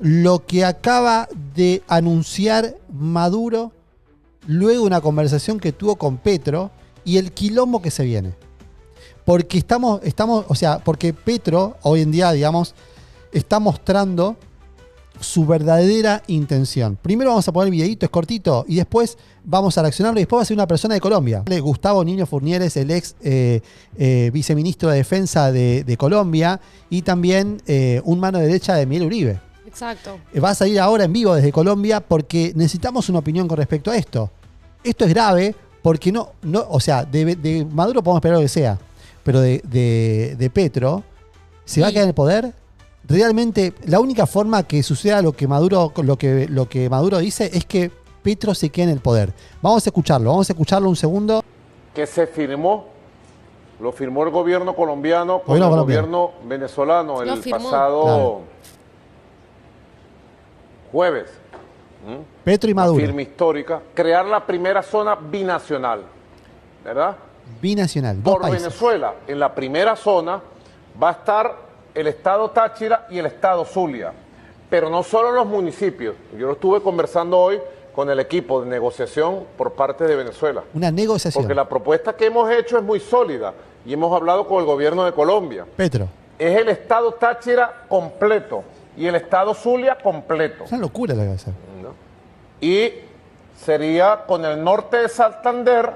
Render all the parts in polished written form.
lo que acaba de anunciar Maduro luego de una conversación que tuvo con Petro y el quilombo que se viene. Porque porque Petro hoy en día, digamos, está mostrando su verdadera intención. Primero vamos a poner el videíto, es cortito, y después vamos a reaccionarlo, y después va a ser una persona de Colombia. Gustavo Niño Furnieres, el ex viceministro de Defensa de Colombia, y también un mano derecha de Miguel Uribe. Exacto. Va a salir ahora en vivo desde Colombia porque necesitamos una opinión con respecto a esto. Esto es grave porque de Maduro podemos esperar lo que sea, pero de Petro, ¿se va a quedar en el poder? Realmente, la única forma que suceda lo que Maduro dice es que Petro se quede en el poder. Vamos a escucharlo un segundo. Que se firmó, lo firmó el gobierno colombiano con el gobierno venezolano el pasado jueves. Petro y Maduro. Firma histórica, crear la primera zona binacional, ¿verdad? Binacional, por Venezuela. En la primera zona va a estar el estado Táchira y el estado Zulia, pero no solo los municipios. Yo lo estuve conversando hoy con el equipo de negociación por parte de Venezuela. Una negociación. Porque la propuesta que hemos hecho es muy sólida y hemos hablado con el gobierno de Colombia. Petro. Es el estado Táchira completo y el estado Zulia completo. Es una locura la cabeza. ¿No? Y sería con el norte de Santander,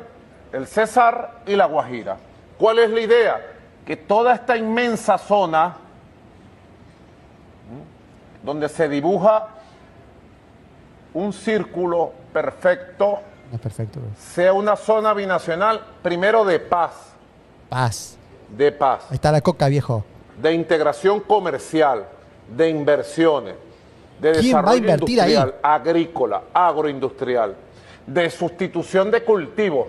el Cesar y la Guajira. ¿Cuál es la idea? Que toda esta inmensa zona donde se dibuja un círculo perfecto, sea una zona binacional, primero de paz. Paz. De paz. Ahí está la coca, viejo. De integración comercial, de inversiones, de desarrollo industrial, agrícola, agroindustrial, de sustitución de cultivos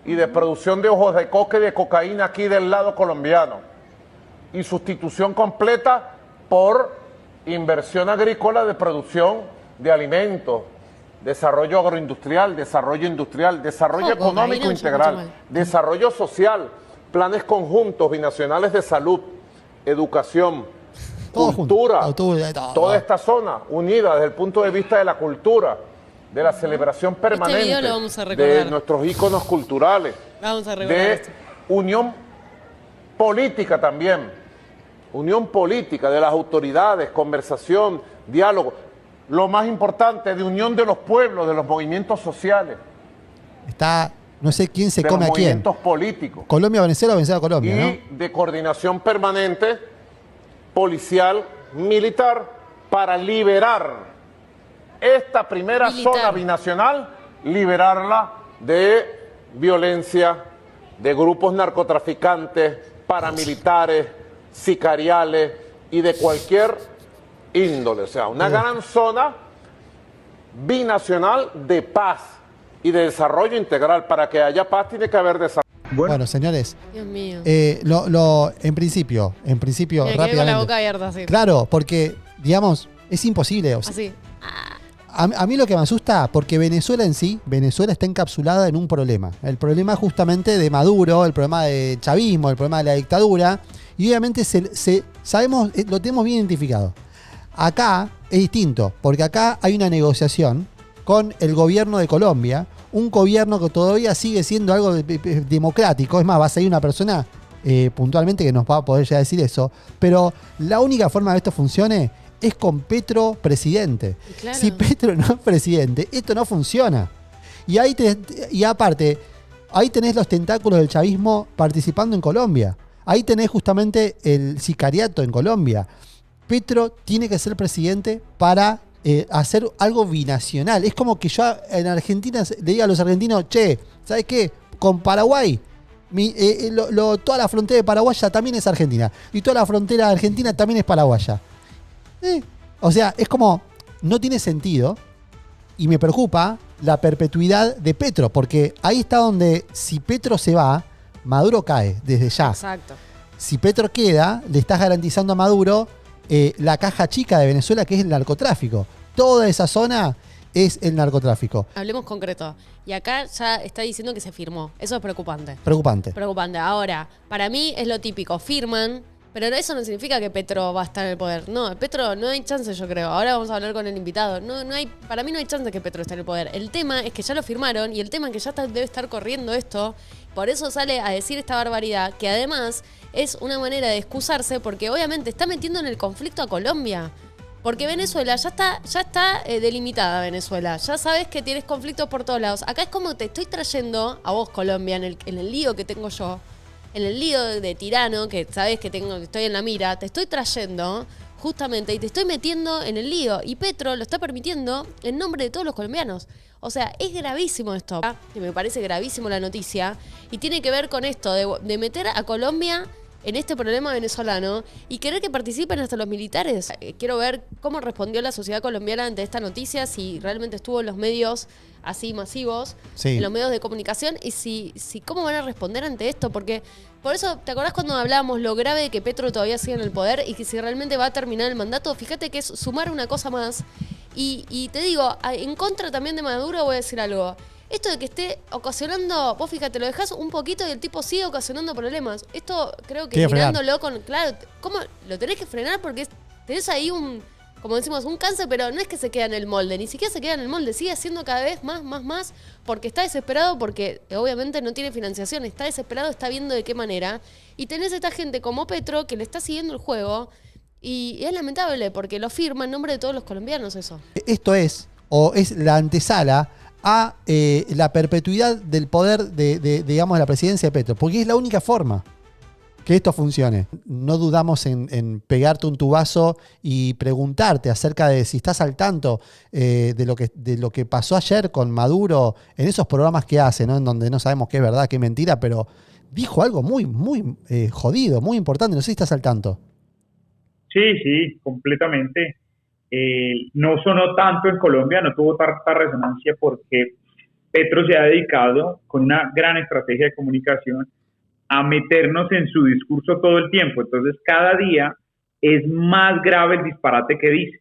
y de producción de ojos de coca y de cocaína aquí del lado colombiano, y sustitución completa por inversión agrícola de producción de alimentos, desarrollo agroindustrial, desarrollo económico integral, desarrollo social, planes conjuntos binacionales de salud, educación, cultura, toda esta zona unida desde el punto de vista de la cultura, de la celebración permanente de nuestros íconos culturales, de unión política también, unión política de las autoridades, conversación, diálogo, lo más importante, de unión de los pueblos, de los movimientos sociales. Está, no sé quién se come a quién. De movimientos políticos. Colombia, Venezuela, Venezuela, Colombia, ¿no? Y de coordinación permanente, policial, militar, para liberar esta primera zona binacional, liberarla de violencia, de grupos narcotraficantes, paramilitares, sicariales y de cualquier índole. O sea, una gran zona binacional de paz y de desarrollo integral. Para que haya paz tiene que haber desarrollo. Bueno, señores, Dios mío. en principio, rápidamente. Con la boca abierta, sí. Claro, porque, digamos, es imposible. O sea, así. A mí lo que me asusta, porque Venezuela en sí, Venezuela está encapsulada en un problema. El problema justamente de Maduro, el problema del chavismo, el problema de la dictadura. Y obviamente sabemos, lo tenemos bien identificado. Acá es distinto, porque acá hay una negociación con el gobierno de Colombia, un gobierno que todavía sigue siendo algo democrático. Es más, va a salir una persona puntualmente que nos va a poder llegar a decir eso. Pero la única forma de que esto funcione es con Petro presidente. Claro. Si Petro no es presidente, esto no funciona. Y aparte, ahí tenés los tentáculos del chavismo participando en Colombia. Ahí tenés justamente el sicariato en Colombia. Petro tiene que ser presidente para hacer algo binacional. Es como que yo en Argentina le diga a los argentinos, che, ¿sabes qué? Con Paraguay, toda la frontera de Paraguay ya también es Argentina. Y toda la frontera de Argentina también es paraguaya. O sea, es como, no tiene sentido. Y me preocupa la perpetuidad de Petro, porque ahí está donde, si Petro se va, Maduro cae desde ya. Exacto. Si Petro queda, le estás garantizando a Maduro la caja chica de Venezuela, que es el narcotráfico. Toda esa zona es el narcotráfico. Hablemos concreto. Y acá ya está diciendo que se firmó. Eso es preocupante. Preocupante. Ahora, para mí es lo típico. Firman Pero eso no significa que Petro va a estar en el poder. No, Petro no hay chance, yo creo. Ahora vamos a hablar con el invitado. Para mí no hay chance que Petro esté en el poder. El tema es que ya lo firmaron y el tema es que ya debe estar corriendo esto. Por eso sale a decir esta barbaridad, que además es una manera de excusarse porque obviamente está metiendo en el conflicto a Colombia. Porque Venezuela ya está delimitada, Venezuela. Ya sabes que tienes conflictos por todos lados. Acá es como te estoy trayendo a vos, Colombia, en el lío que tengo yo. En el lío de tirano, que sabes que estoy en la mira, te estoy trayendo justamente y te estoy metiendo en el lío. Y Petro lo está permitiendo en nombre de todos los colombianos. O sea, es gravísimo esto. Y me parece gravísimo la noticia. Y tiene que ver con esto, de meter a Colombia en este problema venezolano y querer que participen hasta los militares. Quiero ver cómo respondió la sociedad colombiana ante esta noticia, si realmente estuvo en los medios así masivos, en los medios de comunicación, y si cómo van a responder ante esto, porque por eso, ¿te acordás cuando hablábamos lo grave de que Petro todavía sigue en el poder y que si realmente va a terminar el mandato? Fíjate que es sumar una cosa más. Y te digo, en contra también de Maduro voy a decir algo. Esto de que esté ocasionando, vos fíjate, lo dejás un poquito y el tipo sigue ocasionando problemas. Esto creo que mirándolo con... Claro, ¿cómo lo tenés que frenar? Porque tenés ahí como decimos, un cáncer, pero no es que se queda en el molde, ni siquiera se queda en el molde, sigue haciendo cada vez más, porque está desesperado, porque obviamente no tiene financiación, está desesperado, está viendo de qué manera. Y tenés a esta gente como Petro que le está siguiendo el juego, y es lamentable, porque lo firma en nombre de todos los colombianos eso. Esto es la antesala a la perpetuidad del poder digamos, de la presidencia de Petro, porque es la única forma que esto funcione. No dudamos en pegarte un tubazo y preguntarte acerca de si estás al tanto de lo que pasó ayer con Maduro en esos programas que hace, ¿no? En donde no sabemos qué es verdad, qué es mentira, pero dijo algo muy jodido, muy importante. No sé si estás al tanto. Sí, completamente. No sonó tanto en Colombia, no tuvo tanta resonancia porque Petro se ha dedicado con una gran estrategia de comunicación a meternos en su discurso todo el tiempo. Entonces, cada día es más grave el disparate que dice.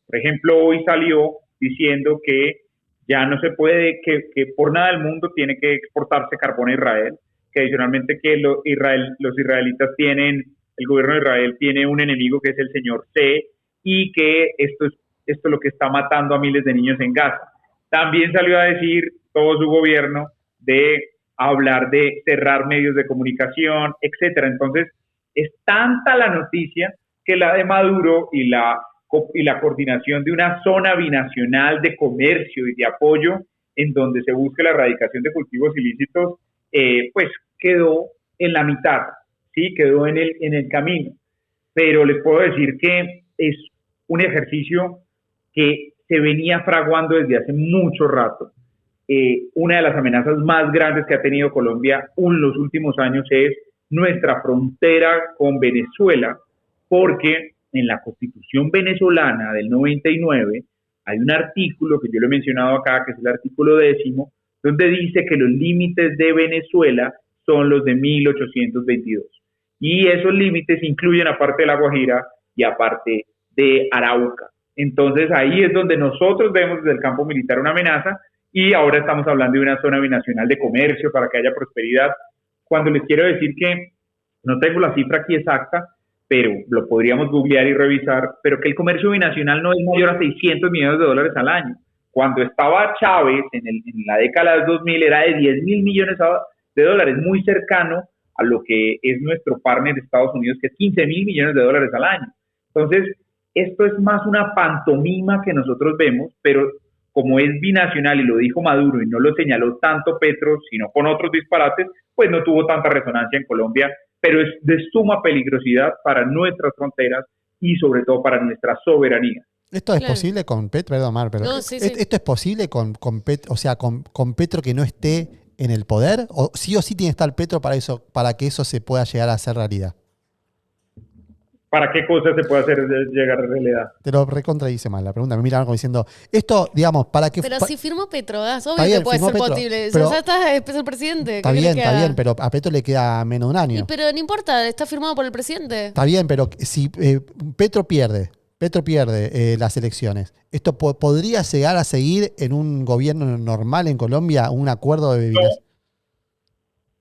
Por ejemplo, hoy salió diciendo que ya no se puede, que por nada del mundo tiene que exportarse carbón a Israel, que adicionalmente que los israelitas tienen, el gobierno de Israel tiene un enemigo que es el señor C, y que esto es lo que está matando a miles de niños en Gaza. También salió a decir todo su gobierno de hablar de cerrar medios de comunicación, etcétera. Entonces, es tanta la noticia que la de Maduro y la coordinación de una zona binacional de comercio y de apoyo en donde se busque la erradicación de cultivos ilícitos, pues quedó en la mitad, ¿sí? Quedó en el camino. Pero les puedo decir que es un ejercicio que se venía fraguando desde hace mucho rato. Una de las amenazas más grandes que ha tenido Colombia en los últimos años es nuestra frontera con Venezuela, porque en la Constitución venezolana del 99 hay un artículo que yo lo he mencionado acá, que es el artículo 10, donde dice que los límites de Venezuela son los de 1822. Y esos límites incluyen aparte de La Guajira y aparte de Arauca. Entonces ahí es donde nosotros vemos desde el campo militar una amenaza, y ahora estamos hablando de una zona binacional de comercio para que haya prosperidad. Cuando les quiero decir que no tengo la cifra aquí exacta, pero lo podríamos googlear y revisar, pero que el comercio binacional no es mayor a 600 millones de dólares al año. Cuando estaba Chávez en la década del 2000 era de 10 mil millones de dólares, muy cercano a lo que es nuestro partner de Estados Unidos, que es 15 mil millones de dólares al año. Entonces, esto es más una pantomima que nosotros vemos, pero como es binacional y lo dijo Maduro y no lo señaló tanto Petro, sino con otros disparates, pues no tuvo tanta resonancia en Colombia, pero es de suma peligrosidad para nuestras fronteras y sobre todo para nuestra soberanía. ¿Esto es posible con Petro? Perdón, Mar, pero no, sí. ¿esto es posible con Petro, o sea, con Petro que no esté en el poder? ¿O sí tiene que estar Petro para que eso se pueda llegar a hacer realidad? ¿Para qué cosas se puede hacer llegar a realidad? Te lo recontradice mal la pregunta. Me mira algo diciendo, esto, digamos, para que... Pero si firmó Petro, es obvio que puede ser posible. Ya está el presidente. Está bien, pero a Petro le queda menos de un año. Pero no importa, está firmado por el presidente. Está bien, pero si Petro pierde las elecciones, ¿esto podría llegar a seguir en un gobierno normal en Colombia, un acuerdo de bebidas?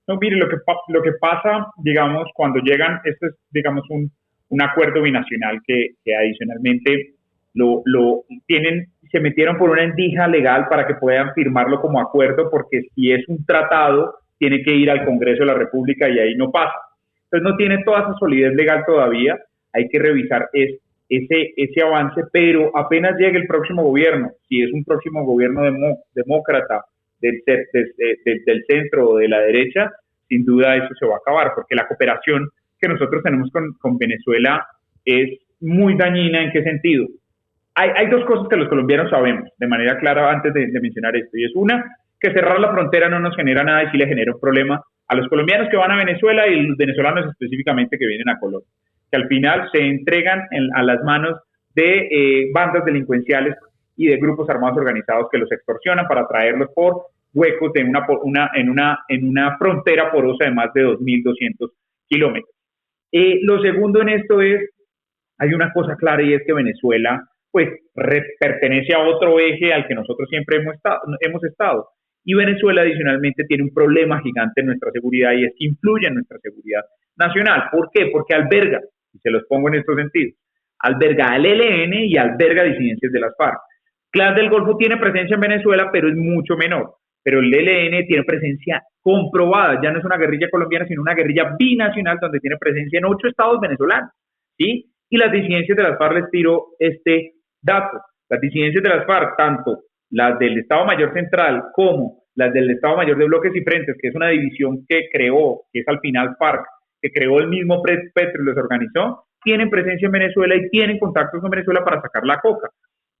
No, mire, lo que pasa, digamos, cuando llegan, esto es, digamos, un acuerdo binacional que adicionalmente se metieron por una endija legal para que puedan firmarlo como acuerdo, porque si es un tratado, tiene que ir al Congreso de la República y ahí no pasa. Entonces no tiene toda esa solidez legal todavía, hay que revisar ese avance, pero apenas llegue el próximo gobierno, si es un próximo gobierno demócrata del centro o de la derecha, sin duda eso se va a acabar, porque la cooperación que nosotros tenemos con Venezuela es muy dañina. ¿En qué sentido? Hay dos cosas que los colombianos sabemos de manera clara antes de mencionar esto, y es una, que cerrar la frontera no nos genera nada y sí le genera un problema a los colombianos que van a Venezuela y los venezolanos específicamente que vienen a Colombia, que al final se entregan a las manos de bandas delincuenciales y de grupos armados organizados que los extorsionan para traerlos por huecos en una frontera porosa de más de 2.200 kilómetros. Lo segundo en esto es, hay una cosa clara, y es que Venezuela pues pertenece a otro eje al que nosotros siempre hemos estado. Y Venezuela adicionalmente tiene un problema gigante en nuestra seguridad, y es que influye en nuestra seguridad nacional. ¿Por qué? Porque alberga, y se los pongo en estos sentidos, alberga al ELN y alberga disidencias de las FARC. Clan del Golfo tiene presencia en Venezuela, pero es mucho menor. Pero el ELN tiene presencia comprobada, ya no es una guerrilla colombiana, sino una guerrilla binacional donde tiene presencia en 8 estados venezolanos, ¿sí? Y las disidencias de las FARC, les tiro este dato. Las disidencias de las FARC, tanto las del Estado Mayor Central como las del Estado Mayor de Bloques y Frentes, que es una división que es al final FARC, que creó el mismo Petro y los organizó, tienen presencia en Venezuela y tienen contactos con Venezuela para sacar la coca.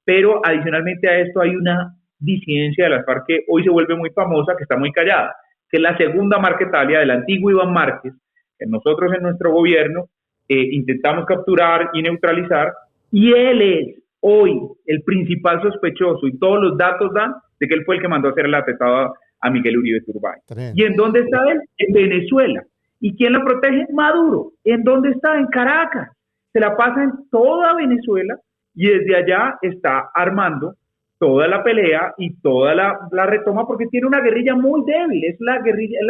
Pero adicionalmente a esto hay una disidencia de las FARC que hoy se vuelve muy famosa, que está muy callada, que es la segunda Marquetalia del antiguo Iván Márquez, que nosotros en nuestro gobierno intentamos capturar y neutralizar, y él es hoy el principal sospechoso, y todos los datos dan de que él fue el que mandó a hacer el atentado a Miguel Uribe Turbay. ¿Y en dónde está él? En Venezuela. ¿Y quién lo protege? Maduro. ¿En dónde está? En Caracas. Se la pasa en toda Venezuela y desde allá está armando toda la pelea y toda la retoma, porque tiene una guerrilla muy débil. Es la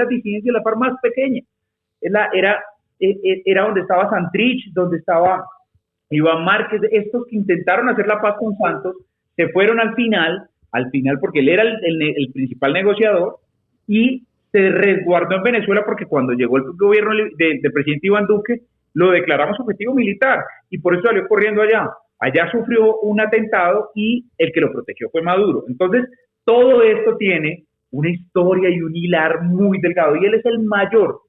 disidencia de la FARC más pequeña. Era donde estaba Santrich, donde estaba Iván Márquez. Estos que intentaron hacer la paz con Santos se fueron al final porque él era el principal negociador, y se resguardó en Venezuela porque cuando llegó el gobierno del presidente Iván Duque lo declaramos objetivo militar y por eso salió corriendo allá. Allá sufrió un atentado y el que lo protegió fue Maduro. Entonces todo esto tiene una historia y un hilar muy delgado, y él es el mayor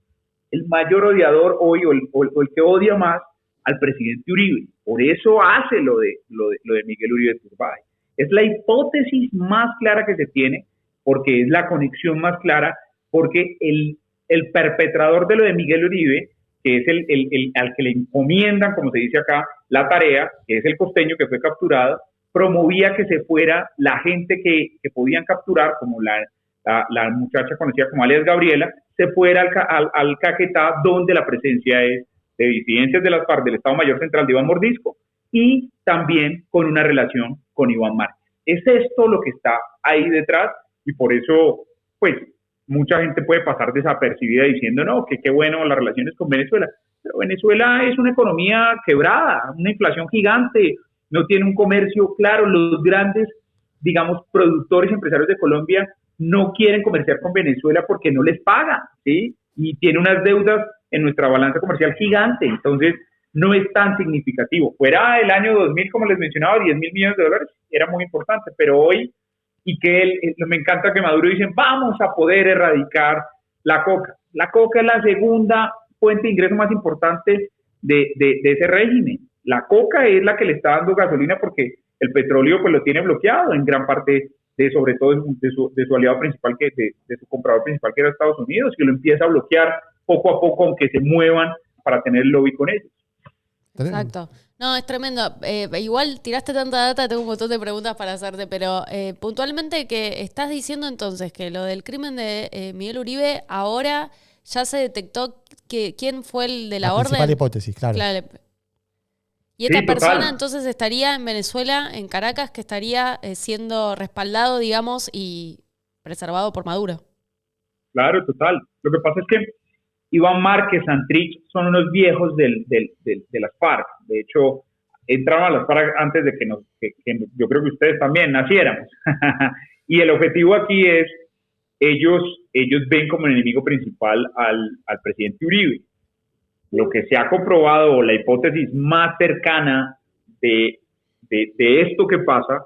odiador hoy, o el que odia más al presidente Uribe. Por eso hace lo de Miguel Uribe Turbay. Es la hipótesis más clara que se tiene, porque es la conexión más clara, porque el perpetrador de lo de Miguel Uribe, que es al que le encomiendan, como se dice acá, la tarea, que es el costeño que fue capturado, promovía que se fuera la gente que podían capturar, como la muchacha conocida como alias Gabriela, se fuera al Caquetá, donde la presencia es de disidencias de las FARC del Estado Mayor Central de Iván Mordisco, y también con una relación con Iván Márquez. Es esto lo que está ahí detrás, y por eso, pues, mucha gente puede pasar desapercibida diciendo, no, que qué bueno las relaciones con Venezuela. Pero Venezuela es una economía quebrada, una inflación gigante, no tiene un comercio claro. Los grandes, digamos, productores y empresarios de Colombia no quieren comerciar con Venezuela porque no les pagan, ¿sí? Y tiene unas deudas en nuestra balanza comercial gigante, entonces no es tan significativo. Fuera el año 2000, como les mencionaba, 10.000 millones de dólares, era muy importante, pero hoy, y que me encanta que Maduro dicen, vamos a poder erradicar la coca. La coca es la segunda fuente de ingreso más importante de ese régimen. La coca es la que le está dando gasolina, porque el petróleo pues lo tiene bloqueado en gran parte, sobre todo de su aliado principal, de su comprador principal, que era Estados Unidos, que lo empieza a bloquear poco a poco, aunque se muevan para tener el lobby con ellos. Exacto. No, es tremendo. Igual tiraste tanta data, tengo un montón de preguntas para hacerte, pero puntualmente, que estás diciendo entonces que lo del crimen de Miguel Uribe ahora ya se detectó quién fue el de la orden. Principal hipótesis, claro. Y esta persona entonces estaría en Venezuela, en Caracas, que estaría siendo respaldado, digamos, y preservado por Maduro. claro, total. Lo que pasa es que Iván Márquez, Santrich son unos viejos de las FARC. De hecho, entraron a las FARC antes de que yo creo que ustedes también naciéramos. Y el objetivo aquí es, ellos ven como enemigo principal al presidente Uribe. Lo que se ha comprobado, o la hipótesis más cercana de esto que pasa,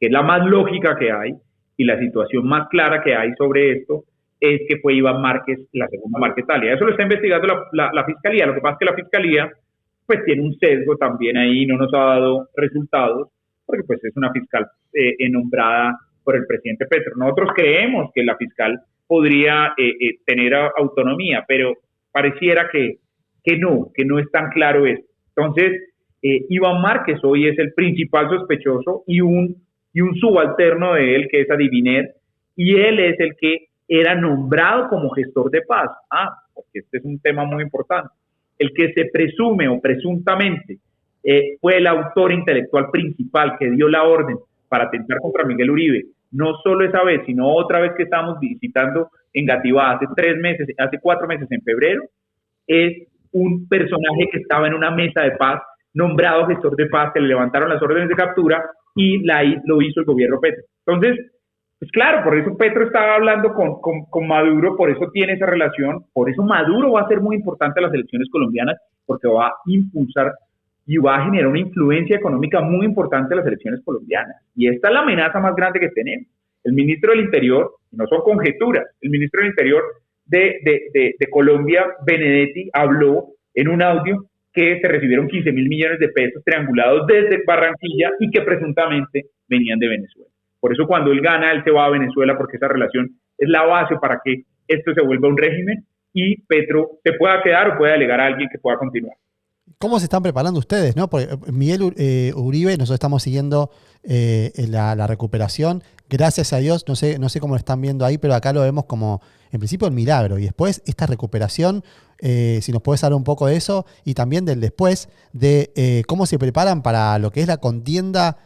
que es la más lógica que hay, y la situación más clara que hay sobre esto, es que fue Iván Márquez la segunda Marquetalia. Eso lo está investigando la Fiscalía. Lo que pasa es que la Fiscalía pues tiene un sesgo también ahí, no nos ha dado resultados, porque pues es una fiscal nombrada por el presidente Petro. Nosotros creemos que la fiscal podría tener autonomía, pero pareciera que no es tan claro esto. Entonces, Iván Márquez hoy es el principal sospechoso y un subalterno de él, que es Adiviner, y él es el que era nombrado como gestor de paz. Porque este es un tema muy importante. El que se presume o presuntamente fue el autor intelectual principal que dio la orden para atentar contra Miguel Uribe, no solo esa vez, sino otra vez que estábamos visitando en Gativá hace 4 meses en febrero, es un personaje que estaba en una mesa de paz, nombrado gestor de paz, que le levantaron las órdenes de captura y lo hizo el gobierno Petro. Entonces, pues claro, por eso Petro estaba hablando con Maduro, por eso tiene esa relación, por eso Maduro va a ser muy importante en las elecciones colombianas, porque va a impulsar y va a generar una influencia económica muy importante en las elecciones colombianas. Y esta es la amenaza más grande que tenemos. El ministro del Interior, no son conjeturas, el ministro del Interior de Colombia, Benedetti, habló en un audio que se recibieron 15.000 millones de pesos triangulados desde Barranquilla y que presuntamente venían de Venezuela. Por eso cuando él gana, él se va a Venezuela, porque esa relación es la base para que esto se vuelva un régimen y Petro se pueda quedar o pueda delegar a alguien que pueda continuar. ¿Cómo se están preparando ustedes, no? Porque Miguel Uribe, nosotros estamos siguiendo la recuperación. Gracias a Dios, no sé cómo lo están viendo ahí, pero acá lo vemos como, en principio, el milagro. Y después, esta recuperación, si nos puedes hablar un poco de eso, y también del después, de cómo se preparan para lo que es la contienda,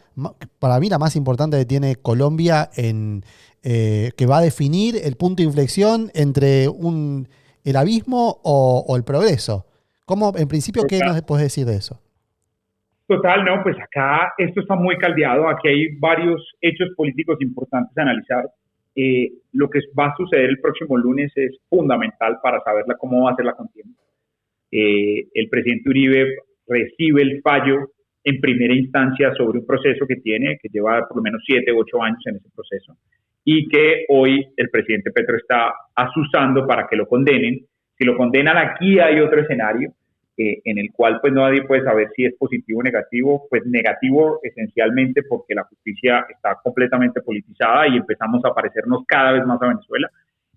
para mí la más importante que tiene Colombia, que va a definir el punto de inflexión entre el abismo o el progreso. ¿Cómo, en principio, qué nos puedes decir de eso? Total, no, pues acá esto está muy caldeado, aquí hay varios hechos políticos importantes a analizar. Lo que va a suceder el próximo lunes es fundamental para saber cómo va a ser la contienda. El presidente Uribe recibe el fallo en primera instancia sobre un proceso que lleva por lo menos 7 u 8 años en ese proceso, y que hoy el presidente Petro está asusando para que lo condenen. Si lo condenan, aquí hay otro escenario en el cual pues nadie puede saber si es positivo o negativo. Pues negativo esencialmente porque la justicia está completamente politizada y empezamos a parecernos cada vez más a Venezuela,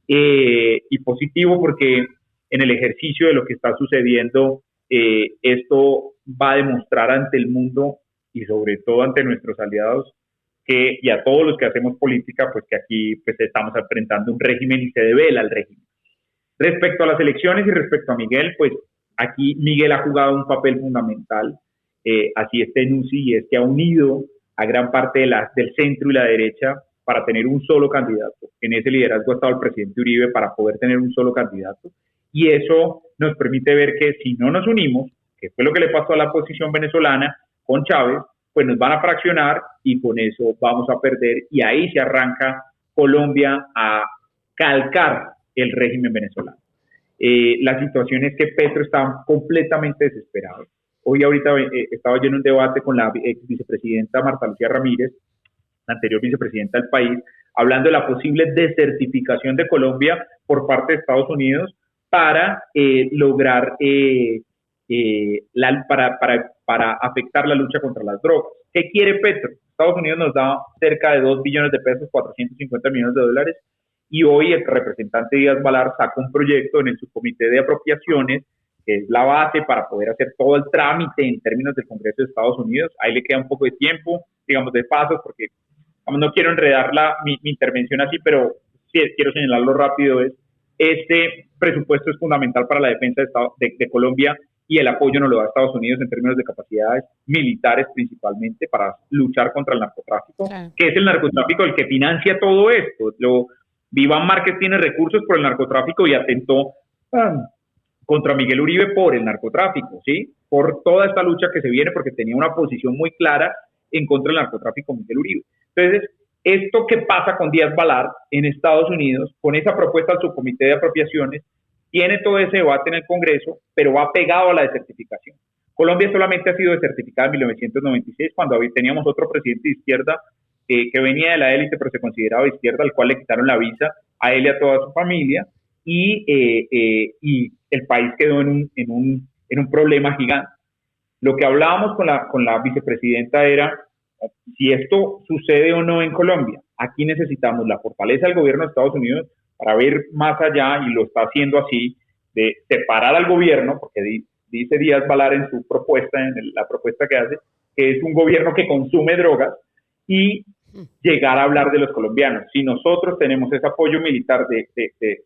y positivo porque en el ejercicio de lo que está sucediendo, esto va a demostrar ante el mundo y sobre todo ante nuestros aliados y a todos los que hacemos política, pues que aquí pues estamos enfrentando un régimen y se devela el régimen. Respecto a las elecciones y respecto a Miguel, pues aquí Miguel ha jugado un papel fundamental, así este en UCI, y es que ha unido a gran parte del centro y la derecha para tener un solo candidato. En ese liderazgo ha estado el presidente Uribe para poder tener un solo candidato, y eso nos permite ver que si no nos unimos, que fue lo que le pasó a la oposición venezolana con Chávez, pues nos van a fraccionar y con eso vamos a perder, y ahí se arranca Colombia a calcar el régimen venezolano. La situación es que Petro está completamente desesperado. Ahorita estaba yo en un debate con la ex vicepresidenta Marta Lucía Ramírez, la anterior vicepresidenta del país, hablando de la posible desertificación de Colombia por parte de Estados Unidos para lograr para afectar la lucha contra las drogas. ¿Qué quiere Petro? Estados Unidos nos da cerca de 2 billones de pesos, 450 millones de dólares, y hoy el representante Díaz Balar saca un proyecto en el subcomité de apropiaciones, que es la base para poder hacer todo el trámite en términos del Congreso de Estados Unidos. Ahí le queda un poco de tiempo, digamos, de pasos, porque no quiero enredar mi intervención así, pero sí quiero señalarlo rápido. Este presupuesto es fundamental para la defensa de Colombia, y el apoyo nos lo da Estados Unidos en términos de capacidades militares, principalmente para luchar contra el narcotráfico, claro, que es el narcotráfico el que financia todo esto. Iván Márquez tiene recursos por el narcotráfico y atentó contra Miguel Uribe por el narcotráfico, ¿sí? Por toda esta lucha que se viene, porque tenía una posición muy clara en contra del narcotráfico Miguel Uribe. Entonces, esto que pasa con Díaz Balart en Estados Unidos, con esa propuesta al subcomité de apropiaciones, tiene todo ese debate en el Congreso, pero va pegado a la desertificación. Colombia solamente ha sido desertificada en 1996, cuando teníamos otro presidente de izquierda que venía de la élite, pero se consideraba de izquierda, al cual le quitaron la visa a él y a toda su familia, y el país quedó en un problema gigante. Lo que hablábamos con la vicepresidenta era, si esto sucede o no en Colombia, aquí necesitamos la fortaleza del gobierno de Estados Unidos para ver más allá, y lo está haciendo así, de separar al gobierno, porque dice Díaz Balart en su propuesta, la propuesta que hace, que es un gobierno que consume drogas, y llegar a hablar de los colombianos. Si nosotros tenemos ese apoyo militar de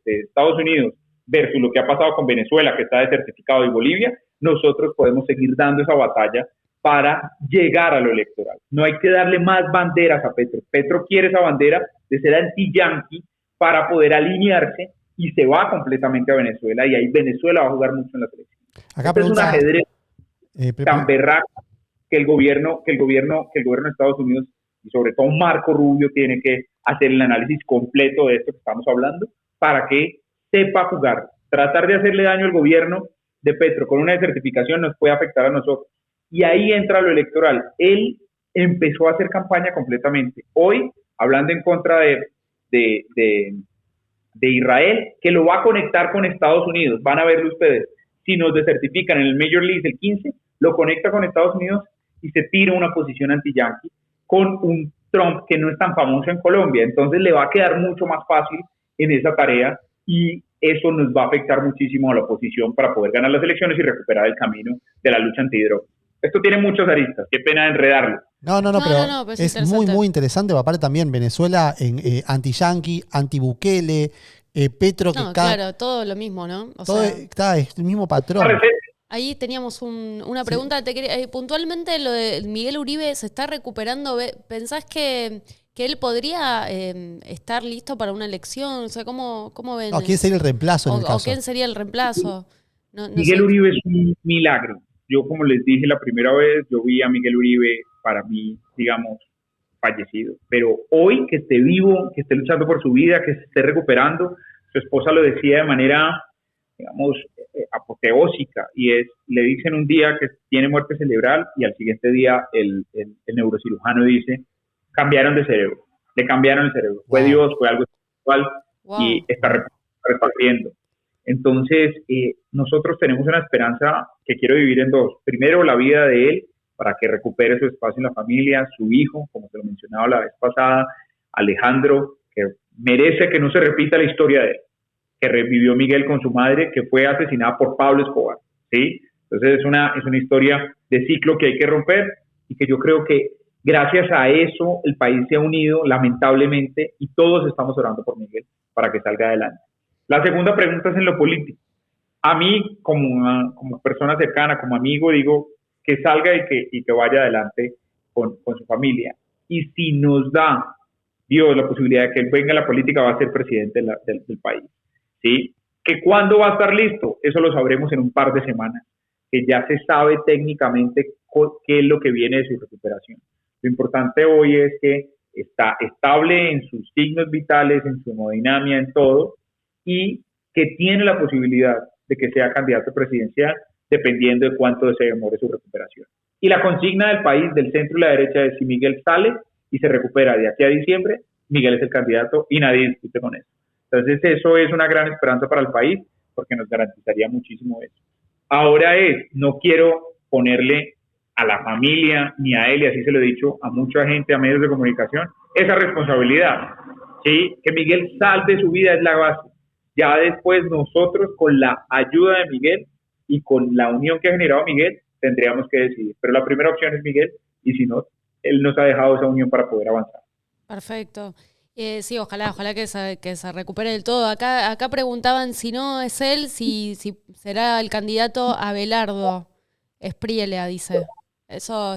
Estados Unidos versus lo que ha pasado con Venezuela, que está desertificado, y Bolivia, nosotros podemos seguir dando esa batalla para llegar a lo electoral. No hay que darle más banderas a Petro. Petro quiere esa bandera de ser anti-yanqui para poder alinearse, y se va completamente a Venezuela, y ahí Venezuela va a jugar mucho en la selección. Acá este es un ajedrez tan berraco que el gobierno de Estados Unidos, y sobre todo Marco Rubio, tiene que hacer el análisis completo de esto que estamos hablando para que sepa jugar. Tratar de hacerle daño al gobierno de Petro con una desertificación nos puede afectar a nosotros. Y ahí entra lo electoral. Él empezó a hacer campaña completamente. Hoy, hablando en contra de Israel, que lo va a conectar con Estados Unidos. Van a verlo ustedes. Si nos desertifican en el Major League el 15, lo conecta con Estados Unidos y se tira una posición anti-yanqui con un Trump que no es tan famoso en Colombia. Entonces le va a quedar mucho más fácil en esa tarea, y eso nos va a afectar muchísimo a la oposición para poder ganar las elecciones y recuperar el camino de la lucha antidrogas. Esto tiene muchas aristas, qué pena enredarlo. No, pero pues es muy, muy interesante. Aparte también Venezuela anti-yanqui, anti-Bukele, Petro que claro, todo lo mismo, ¿no? Está el mismo patrón. Ahí teníamos una pregunta. Sí. Puntualmente lo de Miguel Uribe se está recuperando. ¿Pensás que él podría estar listo para una elección? O sea, ¿cómo ven? No, ¿quién sería el reemplazo en el caso? ¿O quién sería el reemplazo? No Miguel Uribe es un milagro. Yo, como les dije la primera vez, yo vi a Miguel Uribe, para mí, digamos, fallecido. Pero hoy, que esté vivo, que esté luchando por su vida, que se esté recuperando, su esposa lo decía de manera, digamos, apoteósica, y le dicen un día que tiene muerte cerebral, y al siguiente día el neurocirujano dice, cambiaron de cerebro, le cambiaron el cerebro. Fue Dios, fue algo espiritual, y está repartiendo. Entonces, nosotros tenemos una esperanza que quiero vivir en dos. Primero, la vida de él, para que recupere su espacio en la familia, su hijo, como se lo mencionaba la vez pasada, Alejandro, que merece que no se repita la historia de él, que revivió Miguel con su madre, que fue asesinada por Pablo Escobar, ¿sí? Entonces, es una historia de ciclo que hay que romper, y que yo creo que gracias a eso el país se ha unido, lamentablemente, y todos estamos orando por Miguel para que salga adelante. La segunda pregunta es en lo político. A mí, como persona cercana, como amigo, digo que salga y que vaya adelante con su familia. Y si nos da Dios la posibilidad de que él venga a la política, va a ser presidente del país. ¿Sí? ¿Que cuándo va a estar listo? Eso lo sabremos en un par de semanas, que ya se sabe técnicamente qué es lo que viene de su recuperación. Lo importante hoy es que está estable en sus signos vitales, en su hemodinamia, en todo, y que tiene la posibilidad de que sea candidato presidencial dependiendo de cuánto se demore su recuperación. Y la consigna del país, del centro y la derecha, es: si Miguel sale y se recupera de aquí a diciembre, Miguel es el candidato y nadie discute con eso. Entonces eso es una gran esperanza para el país, porque nos garantizaría muchísimo eso. Ahora no quiero ponerle a la familia ni a él, y así se lo he dicho a mucha gente, a medios de comunicación, esa responsabilidad. ¿Sí? Que Miguel salve su vida es la base. Ya después nosotros, con la ayuda de Miguel y con la unión que ha generado Miguel, tendríamos que decidir. Pero la primera opción es Miguel, y si no, él nos ha dejado esa unión para poder avanzar. Perfecto. Sí, ojalá que se recupere del todo. Acá preguntaban si no es él, si será el candidato Abelardo Espriella, dice. Eso.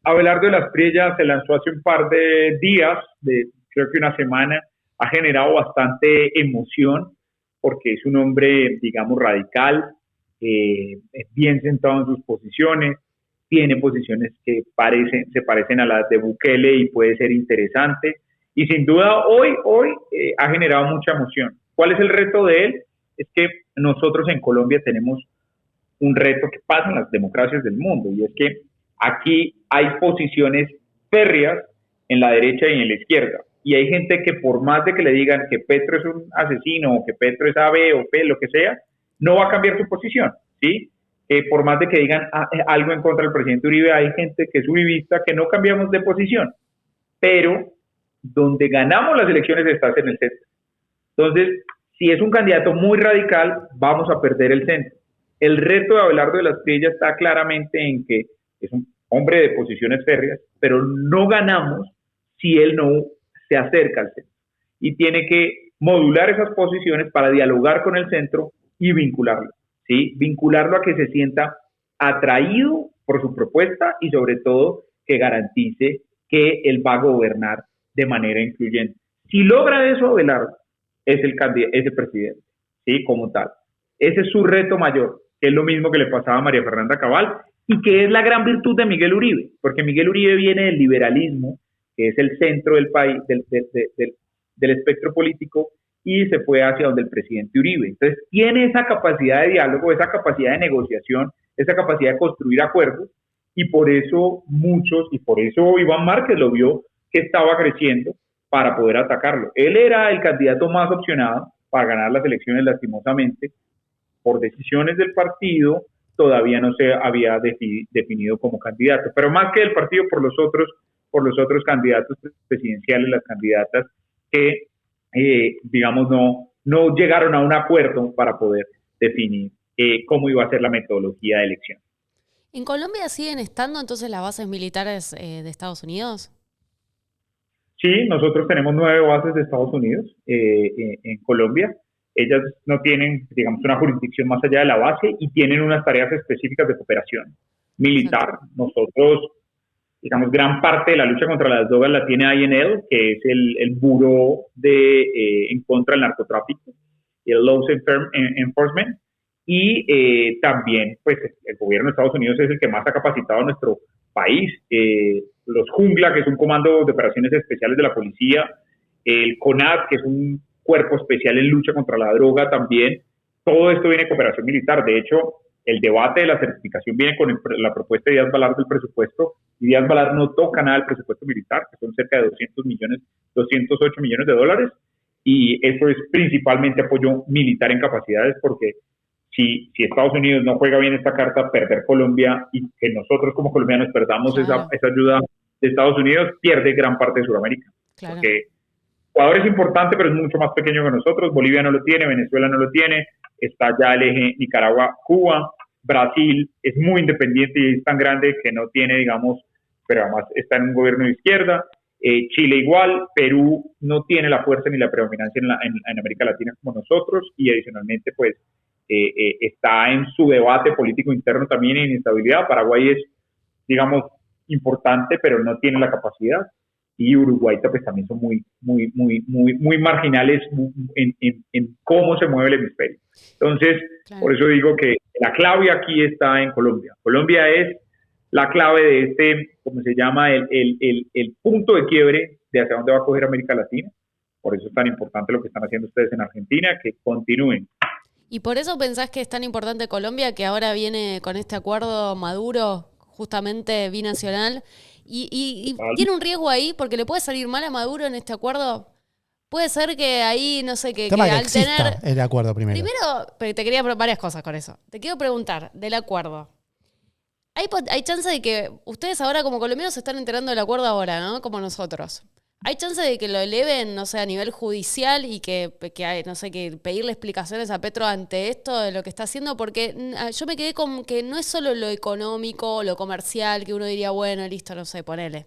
Abelardo de la Espriella se lanzó hace un par de días, creo que una semana, ha generado bastante emoción porque es un hombre, digamos, radical, es bien sentado en sus posiciones, tiene posiciones que se parecen a las de Bukele y puede ser interesante. Y sin duda hoy ha generado mucha emoción. ¿Cuál es el reto de él? Es que nosotros en Colombia tenemos un reto que pasa en las democracias del mundo, y es que aquí hay posiciones férreas en la derecha y en la izquierda. Y hay gente que por más de que le digan que Petro es un asesino o que Petro es A, B o P, lo que sea, no va a cambiar su posición, ¿sí? Por más de que digan algo en contra del presidente Uribe, hay gente que es uribista que no cambiamos de posición. Pero donde ganamos las elecciones está en el centro. Entonces, si es un candidato muy radical, vamos a perder el centro. El reto de Abelardo de la Espriella está claramente en que es un hombre de posiciones férreas, pero no ganamos si él no se acerca al centro. Y tiene que modular esas posiciones para dialogar con el centro y vincularlo, ¿sí? Vincularlo a que se sienta atraído por su propuesta y sobre todo que garantice que él va a gobernar de manera incluyente. Si logra eso, Abelardo es el presidente, ¿sí? Como tal. Ese es su reto mayor, que es lo mismo que le pasaba a María Fernanda Cabal y que es la gran virtud de Miguel Uribe, porque Miguel Uribe viene del liberalismo, que es el centro del país, del espectro político, y se fue hacia donde el presidente Uribe. Entonces, tiene esa capacidad de diálogo, esa capacidad de negociación, esa capacidad de construir acuerdos, y por eso Iván Márquez lo vio que estaba creciendo para poder atacarlo. Él era el candidato más opcionado para ganar las elecciones, lastimosamente, por decisiones del partido, todavía no se había definido como candidato, pero más que el partido, por los otros candidatos presidenciales, las candidatas que, digamos, no llegaron a un acuerdo para poder definir cómo iba a ser la metodología de elección. ¿En Colombia siguen estando entonces las bases militares de Estados Unidos? Sí, nosotros tenemos 9 bases de Estados Unidos en Colombia. Ellas no tienen, digamos, una jurisdicción más allá de la base y tienen unas tareas específicas de cooperación militar. Nosotros, digamos, gran parte de la lucha contra las drogas la tiene INL, que es el Buró en contra del narcotráfico, el Laws Enforcement, y también, pues, el gobierno de Estados Unidos es el que más ha capacitado a nuestro país. Los Jungla, que es un comando de operaciones especiales de la policía, el CONAD, que es un cuerpo especial en lucha contra la droga también. Todo esto viene de cooperación militar. De hecho, el debate de la certificación viene con la propuesta de Díaz Balart del presupuesto, y Díaz Balart no toca nada del presupuesto militar, que son cerca de 208 millones de dólares, y eso es principalmente apoyo militar en capacidades, porque si Estados Unidos no juega bien esta carta, perder Colombia y que nosotros como colombianos perdamos esa ayuda de Estados Unidos, pierde gran parte de Sudamérica. Claro. Porque Ecuador es importante, pero es mucho más pequeño que nosotros. Bolivia no lo tiene, Venezuela no lo tiene, está ya el eje Nicaragua-Cuba. Brasil es muy independiente y es tan grande que no tiene, digamos, pero además está en un gobierno de izquierda. Chile igual, Perú no tiene la fuerza ni la predominancia en América Latina como nosotros, y adicionalmente pues está en su debate político interno también en inestabilidad. Paraguay es, digamos, importante, pero no tiene la capacidad, y Uruguay pues también son muy marginales en cómo se mueve el hemisferio. Entonces, claro, por eso digo que la clave aquí está en Colombia. Colombia es la clave de este, ¿cómo se llama? El punto de quiebre de hacia dónde va a coger América Latina. Por eso es tan importante lo que están haciendo ustedes en Argentina, que continúen. ¿Y por eso pensás que es tan importante Colombia, que ahora viene con este acuerdo Maduro, justamente binacional, y vale, tiene un riesgo ahí porque le puede salir mal a Maduro en este acuerdo? Puede ser que ahí, no sé, que al tener el acuerdo primero. Pero te quería varias cosas con eso. Te quiero preguntar del acuerdo. ¿Hay chance de que ustedes ahora como colombianos se están enterando del acuerdo ahora, ¿no? Como nosotros. ¿Hay chance de que lo eleven, no sé, a nivel judicial y que no sé, que pedirle explicaciones a Petro ante esto de lo que está haciendo? Porque yo me quedé con que no es solo lo económico, lo comercial, que uno diría, bueno, listo, no sé, ponele.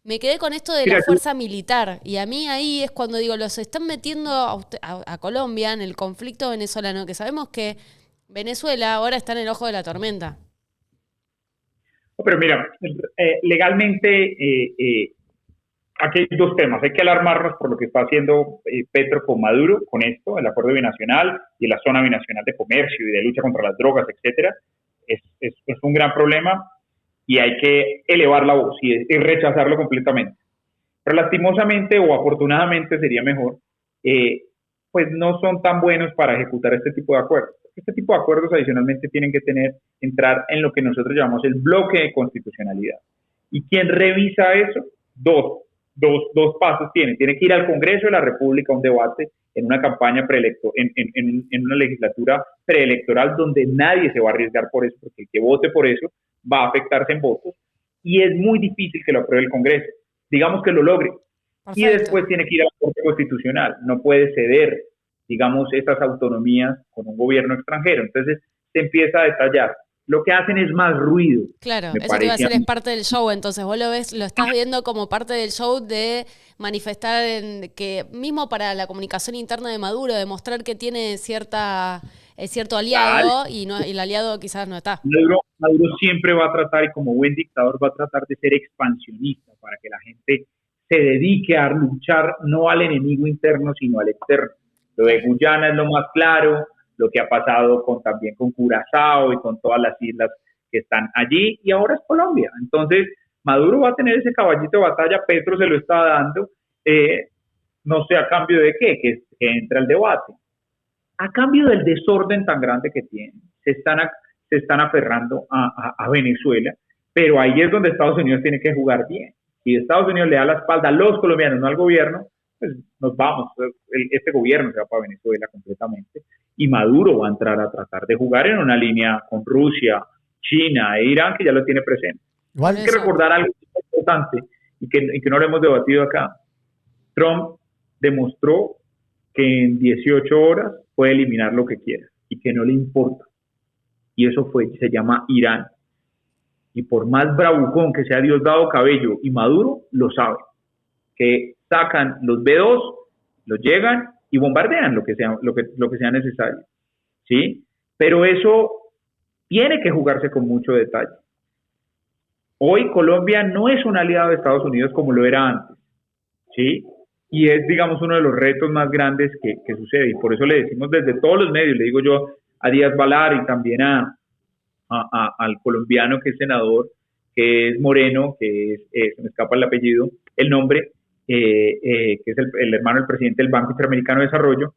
Me quedé con esto de la fuerza militar, y a mí ahí es cuando digo, los están metiendo a Colombia en el conflicto venezolano, que sabemos que Venezuela ahora está en el ojo de la tormenta. Pero mira, legalmente aquí hay dos temas. Hay que alarmarnos por lo que está haciendo Petro con Maduro, con esto, el acuerdo binacional y la zona binacional de comercio y de lucha contra las drogas, etcétera. Es un gran problema y hay que elevar la voz y rechazarlo completamente. Pero lastimosamente o afortunadamente sería mejor, pues no son tan buenos para ejecutar este tipo de acuerdos. Este tipo de acuerdos adicionalmente tienen que entrar en lo que nosotros llamamos el bloque de constitucionalidad. ¿Y quién revisa eso? Dos pasos tiene que ir al Congreso de la República a un debate en una campaña en una legislatura preelectoral donde nadie se va a arriesgar por eso, porque el que vote por eso va a afectarse en votos y es muy difícil que lo apruebe el Congreso. Digamos que lo logre. Perfecto. Y después tiene que ir a la Corte Constitucional. No puede ceder, digamos, esas autonomías con un gobierno extranjero. Entonces se empieza a detallar. Lo que hacen es más ruido. Claro, eso que iba a ser es parte del show, entonces vos lo estás viendo como parte del show de manifestar que mismo para la comunicación interna de Maduro, demostrar que tiene cierto aliado y el aliado quizás no está. Maduro siempre va a tratar, y como buen dictador va a tratar de ser expansionista para que la gente se dedique a luchar no al enemigo interno, sino al externo. Lo de Guyana es lo más claro, lo que ha pasado también con Curazao y con todas las islas que están allí, y ahora es Colombia. Entonces, Maduro va a tener ese caballito de batalla, Petro se lo está dando, no sé a cambio de qué, que entra el debate. A cambio del desorden tan grande que tienen, se están aferrando a Venezuela, pero ahí es donde Estados Unidos tiene que jugar bien. Si Estados Unidos le da la espalda a los colombianos, no al gobierno, pues nos vamos, este gobierno se va para Venezuela completamente, y Maduro va a entrar a tratar de jugar en una línea con Rusia, China e Irán, que ya lo tiene presente. Igual hay que recordar algo importante y que no lo hemos debatido acá. Trump demostró que en 18 horas puede eliminar lo que quiera y que no le importa. Y eso se llama Irán. Y por más bravucón que sea Diosdado Cabello y Maduro, lo sabe. Que sacan los B-2, los llegan y bombardean lo que sea necesario. ¿Sí? Pero eso tiene que jugarse con mucho detalle. Hoy Colombia no es un aliado de Estados Unidos como lo era antes. ¿Sí? Y es, digamos, uno de los retos más grandes que sucede. Y por eso le decimos desde todos los medios, le digo yo a Díaz Balar y también al colombiano que es senador, que es Moreno, se me escapa el nombre, que es el hermano del presidente del Banco Interamericano de Desarrollo,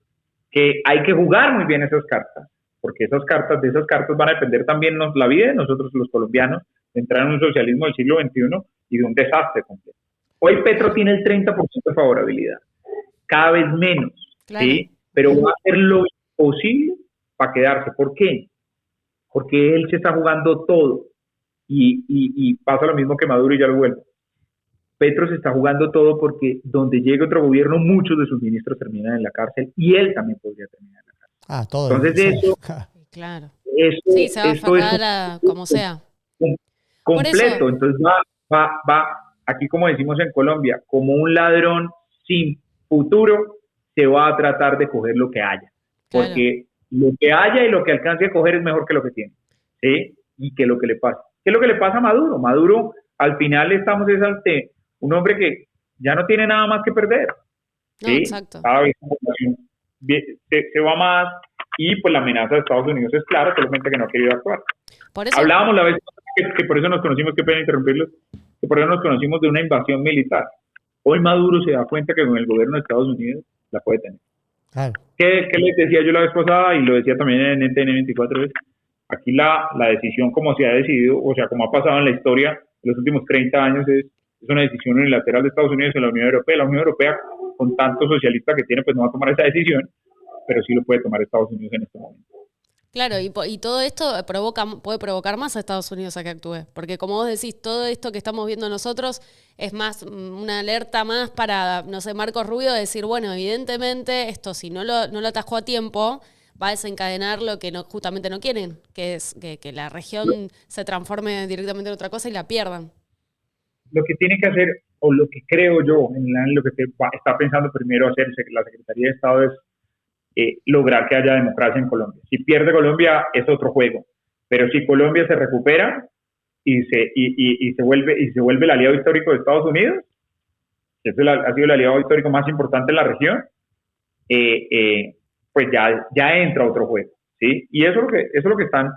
que hay que jugar muy bien esas cartas, porque de esas cartas van a depender también la vida de nosotros los colombianos, de entrar en un socialismo del siglo XXI y de un desastre completo. Hoy Petro tiene el 30% de favorabilidad, cada vez menos, claro. ¿Sí? Pero va a hacer lo imposible para quedarse. ¿Por qué? Porque él se está jugando todo y pasa lo mismo que Maduro y ya lo vuelvo. Petro se está jugando todo porque donde llegue otro gobierno, muchos de sus ministros terminan en la cárcel y él también podría terminar en la cárcel. Todo. Entonces eso... Claro. Sí, se va a fajar como sea. Completo. Entonces va, aquí como decimos en Colombia, como un ladrón sin futuro, se va a tratar de coger lo que haya. Claro. Porque lo que haya y lo que alcance a coger es mejor que lo que tiene. ¿Sí? Y que lo que le pasa. ¿Qué es lo que le pasa a Maduro? Maduro, al final estamos ante un hombre que ya no tiene nada más que perder. ¿Sí? No, exacto. Cada vez se va más y pues la amenaza de Estados Unidos es clara, solamente que no ha querido actuar. Por eso... Hablábamos la vez que por eso nos conocimos, qué pena interrumpirlos, que por eso nos conocimos de una invasión militar. Hoy Maduro se da cuenta que con el gobierno de Estados Unidos la puede tener. Claro. ¿Qué les decía yo la vez pasada? Y lo decía también en NTN 24 veces. Aquí la decisión como se ha decidido, o sea, como ha pasado en la historia de los últimos 30 años, es una decisión unilateral de Estados Unidos en la Unión Europea. La Unión Europea, con tanto socialista que tiene, pues no va a tomar esa decisión, pero sí lo puede tomar Estados Unidos en este momento. Claro, y todo esto puede provocar más a Estados Unidos a que actúe, porque como vos decís, todo esto que estamos viendo nosotros es más una alerta más para, no sé, Marcos Rubio decir, bueno, evidentemente esto si no lo atajó a tiempo va a desencadenar lo que justamente no quieren, que es que la región se transforme directamente en otra cosa y la pierdan. Lo que tiene que hacer, o lo que creo yo, en lo que está pensando primero hacer la Secretaría de Estado es lograr que haya democracia en Colombia. Si pierde Colombia es otro juego, pero si Colombia se recupera y se vuelve el aliado histórico de Estados Unidos, que es ha sido el aliado histórico más importante en la región, pues ya entra otro juego, ¿sí? Y eso es lo que están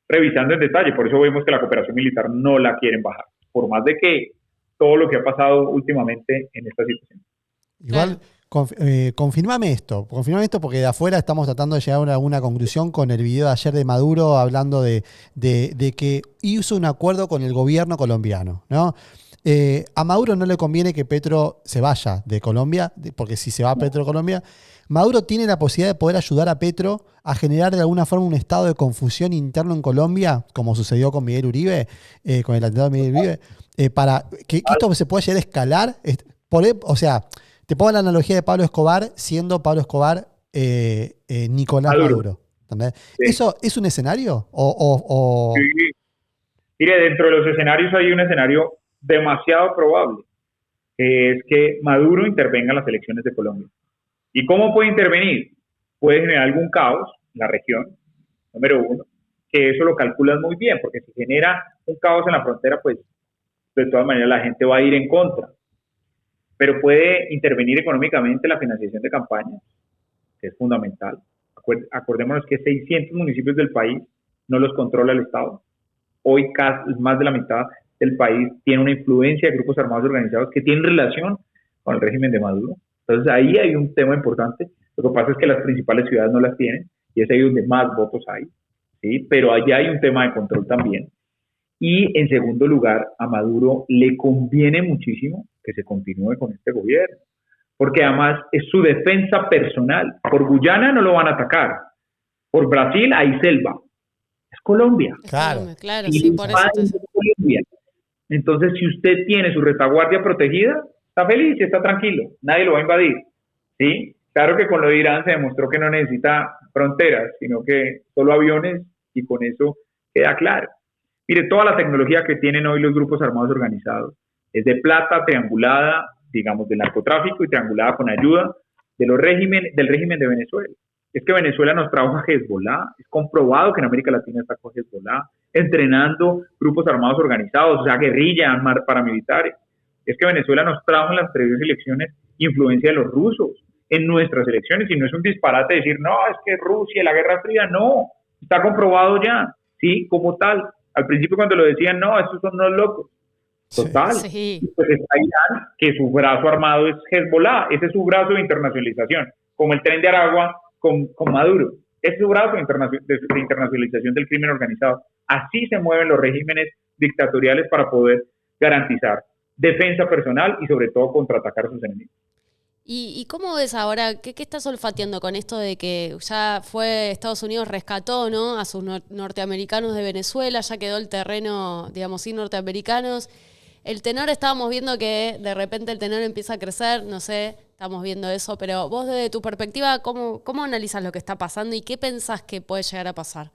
revisando en detalle, por eso vemos que la cooperación militar no la quieren bajar, por más de que todo lo que ha pasado últimamente en esta situación. Igual, confirmame esto porque de afuera estamos tratando de llegar a una conclusión con el video de ayer de Maduro hablando de que hizo un acuerdo con el gobierno colombiano, ¿no? A Maduro no le conviene que Petro se vaya de Colombia, porque si se va a Petro de Colombia, Maduro tiene la posibilidad de poder ayudar a Petro a generar de alguna forma un estado de confusión interno en Colombia, como sucedió con Miguel Uribe, con el atentado de Miguel Uribe, para que esto se pueda llegar a escalar. O sea, te pongo la analogía de Pablo Escobar, siendo Pablo Escobar Nicolás Maduro. Sí. ¿Eso es un escenario? Sí. Mire, dentro de los escenarios hay un escenario demasiado probable, que es que Maduro intervenga en las elecciones de Colombia. ¿Y cómo puede intervenir? Puede generar algún caos en la región, número uno, que eso lo calculas muy bien, porque si genera un caos en la frontera, pues de todas maneras la gente va a ir en contra. Pero puede intervenir económicamente la financiación de campañas, que es fundamental. Acordémonos que 600 municipios del país no los controla el Estado. Hoy casi más de la mitad del país tiene una influencia de grupos armados organizados que tienen relación con el régimen de Maduro. Entonces ahí hay un tema importante. Lo que pasa es que las principales ciudades no las tienen y es ahí donde más votos hay, ¿sí? Pero allá hay un tema de control también. Y en segundo lugar, a Maduro le conviene muchísimo que se continúe con este gobierno, porque además es su defensa personal. Por Guyana no lo van a atacar, por Brasil hay selva, es Colombia. Claro, sí, por eso. Es Colombia. Entonces, si usted tiene su retaguardia protegida, está feliz y está tranquilo, nadie lo va a invadir, ¿sí? Claro que con lo de Irán se demostró que no necesita fronteras, sino que solo aviones, y con eso queda claro. Mire, toda la tecnología que tienen hoy los grupos armados organizados es de plata triangulada, digamos, del narcotráfico y triangulada con ayuda del régimen de Venezuela. Es que Venezuela nos trajo a Hezbollah, es comprobado que en América Latina está con Hezbollah, entrenando grupos armados organizados, o sea, guerrillas, paramilitares. Es que Venezuela nos trajo en las anteriores elecciones influencia de los rusos en nuestras elecciones, y no es un disparate decir, no, es que Rusia, la Guerra Fría, no, está comprobado ya, ¿sí? Como tal. Al principio cuando lo decían, no, estos son unos locos. Total. Sí. Pues está Irán, que su brazo armado es Hezbollah, ese es su brazo de internacionalización, como el Tren de Aragua con Maduro. Es su brazo de internacionalización del crimen organizado. Así se mueven los regímenes dictatoriales para poder garantizar defensa personal y sobre todo contraatacar a sus enemigos. ¿Y cómo ves ahora, qué estás olfateando con esto de que ya fue Estados Unidos rescató, ¿no?, a sus norteamericanos de Venezuela, ya quedó el terreno, digamos, sin norteamericanos? El tenor, estábamos viendo que de repente el tenor empieza a crecer, no sé, estamos viendo eso, pero vos desde tu perspectiva, ¿cómo analizas lo que está pasando y qué pensás que puede llegar a pasar?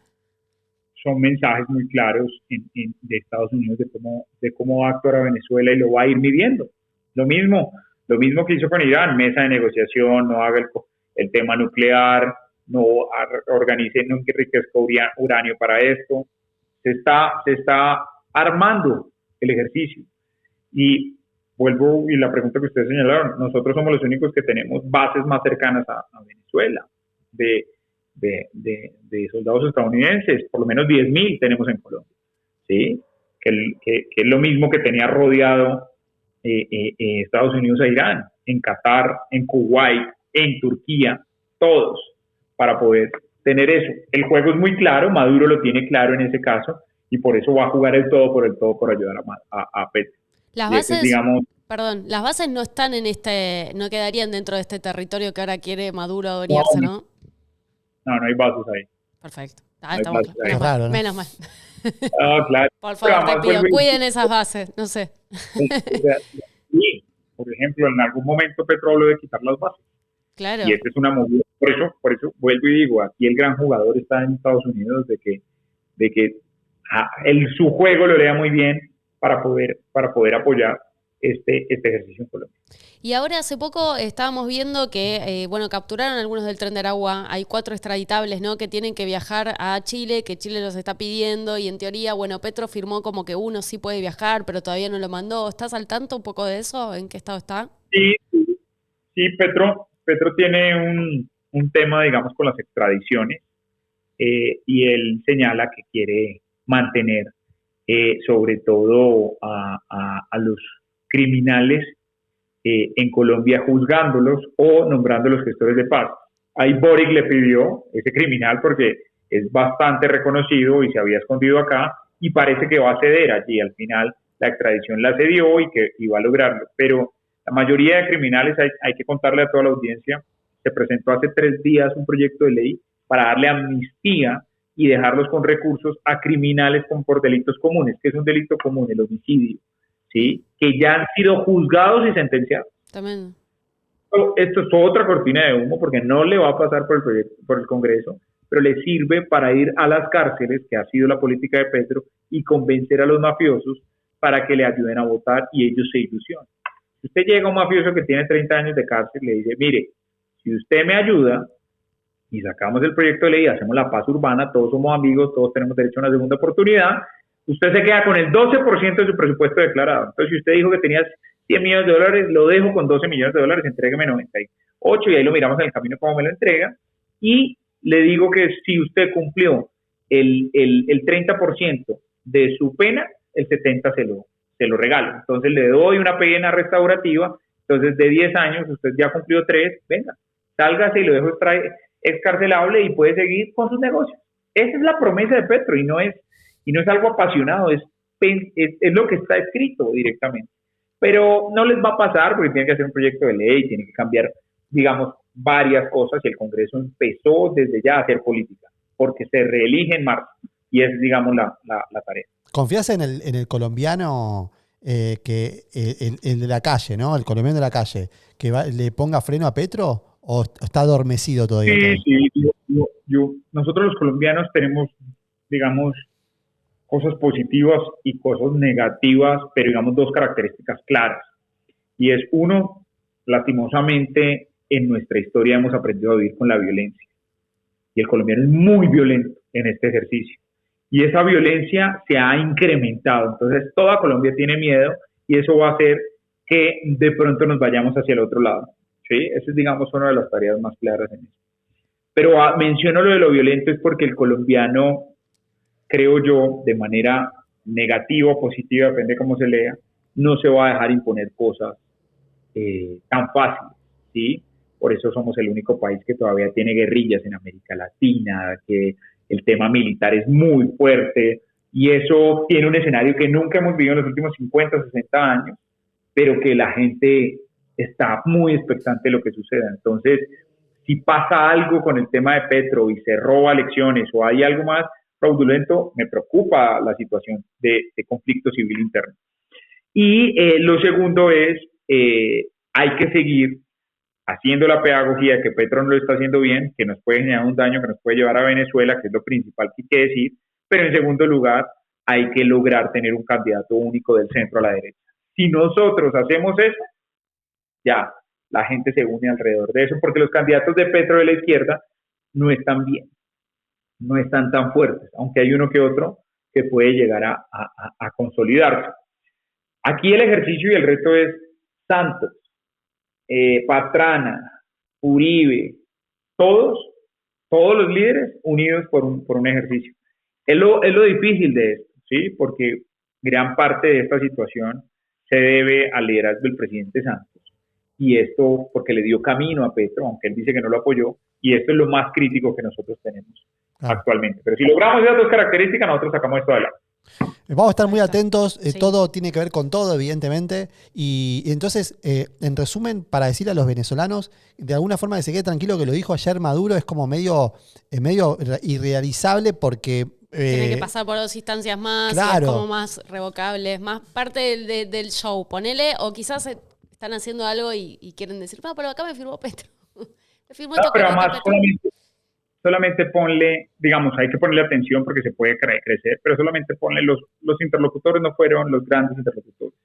Son mensajes muy claros de Estados Unidos de cómo va a actuar a Venezuela y lo va a ir midiendo. Lo mismo que hizo con Irán, mesa de negociación, no haga el tema nuclear, no organice, no enriquezca uranio para esto. Se está armando el ejercicio. Y vuelvo, y la pregunta que ustedes señalaron, nosotros somos los únicos que tenemos bases más cercanas a Venezuela, de soldados estadounidenses, por lo menos 10.000 tenemos en Colombia, ¿sí? Que es lo mismo que tenía rodeado Estados Unidos a Irán, en Qatar, en Kuwait, en Turquía, todos, para poder tener eso. El juego es muy claro, Maduro lo tiene claro en ese caso, y por eso va a jugar el todo por ayudar a Petro. Las bases, las bases no están no quedarían dentro de este territorio que ahora quiere Maduro adueñarse, ¿no? No hay bases ahí. Perfecto. Estamos claros. Menos mal. No, claro. Por favor, te pido, cuiden esas bases, no sé. Sí, por ejemplo, en algún momento Petro habló de quitar las bases. Claro. Y esta es una movida. Por eso vuelvo y digo, aquí el gran jugador está en Estados Unidos de que su juego lo lea muy bien para poder apoyar este ejercicio en Colombia. Y ahora hace poco estábamos viendo que, capturaron algunos del Tren de Aragua. Hay 4 extraditables, ¿no?, que tienen que viajar a Chile, que Chile los está pidiendo, y en teoría, Petro firmó como que uno sí puede viajar, pero todavía no lo mandó. ¿Estás al tanto un poco de eso? ¿En qué estado está? Sí, Petro tiene un tema, digamos, con las extradiciones, y él señala que quiere mantener sobre todo a los criminales en Colombia, juzgándolos o nombrándolos gestores de paz. Ahí Boric le pidió ese criminal porque es bastante reconocido y se había escondido acá, y parece que va a ceder allí. Al final la extradición la cedió y va a lograrlo. Pero la mayoría de criminales, hay que contarle a toda la audiencia, se presentó hace 3 días un proyecto de ley para darle amnistía y dejarlos con recursos a criminales por delitos comunes. ¿Qué es un delito común? El homicidio, ¿sí? Que ya han sido juzgados y sentenciados. También. Esto es otra cortina de humo porque no le va a pasar por el Congreso, pero le sirve para ir a las cárceles, que ha sido la política de Petro, y convencer a los mafiosos para que le ayuden a votar y ellos se ilusionen. Si usted llega a un mafioso que tiene 30 años de cárcel y le dice, mire, si usted me ayuda y sacamos el proyecto de ley, hacemos la paz urbana, todos somos amigos, todos tenemos derecho a una segunda oportunidad, usted se queda con el 12% de su presupuesto declarado. Entonces, si usted dijo que tenía 100 millones de dólares, lo dejo con 12 millones de dólares, entrégueme 98, y ahí lo miramos en el camino cómo me lo entrega, y le digo que si usted cumplió el 30% de su pena, el 70% se lo regalo. Entonces, le doy una pena restaurativa. Entonces, de 10 años, usted ya cumplió 3, venga, sálgase y lo dejo excarcelable y puede seguir con sus negocios. Esa es la promesa de Petro, y no es algo apasionado, es lo que está escrito directamente. Pero no les va a pasar porque tiene que hacer un proyecto de ley, tiene que cambiar, digamos, varias cosas, y el Congreso empezó desde ya a hacer política, porque se reelige en marzo, y es, digamos, la tarea. ¿Confías en el colombiano, que el de la calle, ¿no? El colombiano de la calle, que le ponga freno a Petro, o está adormecido todavía? Sí, nosotros los colombianos tenemos, digamos, cosas positivas y cosas negativas, pero digamos 2 características claras. Y es, uno, lastimosamente, en nuestra historia hemos aprendido a vivir con la violencia. Y el colombiano es muy violento en este ejercicio. Y esa violencia se ha incrementado. Entonces, toda Colombia tiene miedo, y eso va a hacer que de pronto nos vayamos hacia el otro lado. ¿Sí? Esa es, digamos, una de las tareas más claras en eso. Pero menciono lo de lo violento es porque el colombiano, creo yo, de manera negativa o positiva, depende de cómo se lea, no se va a dejar imponer cosas tan fáciles, ¿sí? Por eso somos el único país que todavía tiene guerrillas en América Latina, que el tema militar es muy fuerte, y eso tiene un escenario que nunca hemos vivido en los últimos 50, 60 años, pero que la gente está muy expectante de lo que suceda. Entonces, si pasa algo con el tema de Petro y se roba elecciones o hay algo más fraudulento, me preocupa la situación de conflicto civil interno. Y lo segundo es, hay que seguir haciendo la pedagogía, que Petro no lo está haciendo bien, que nos puede generar un daño, que nos puede llevar a Venezuela, que es lo principal que hay que decir, pero en segundo lugar, hay que lograr tener un candidato único del centro a la derecha. Si nosotros hacemos eso, ya la gente se une alrededor de eso, porque los candidatos de Petro de la izquierda no están bien, no están tan fuertes, aunque hay uno que otro que puede llegar a consolidarse. Aquí el ejercicio y el reto es Santos, Pastrana, Uribe, todos los líderes unidos por un ejercicio. Es lo difícil de esto, ¿sí? Porque gran parte de esta situación se debe al liderazgo del presidente Santos, y esto porque le dio camino a Petro, aunque él dice que no lo apoyó, y esto es lo más crítico que nosotros tenemos actualmente. Pero si logramos esas 2 características, nosotros sacamos esto adelante. Vamos a estar muy atentos, sí. Todo tiene que ver con todo, evidentemente, y entonces, en resumen, para decirle a los venezolanos, de alguna forma que se quede tranquilo, que lo dijo ayer Maduro es como medio irrealizable, porque tiene que pasar por 2 instancias más, claro. Y es como más revocable, más parte del show, ponele, o quizás están haciendo algo y quieren decir, pero acá me firmó Petro. Me firmó pero además solamente ponle, digamos, hay que ponerle atención porque se puede crecer, pero solamente ponle los interlocutores no fueron los grandes interlocutores.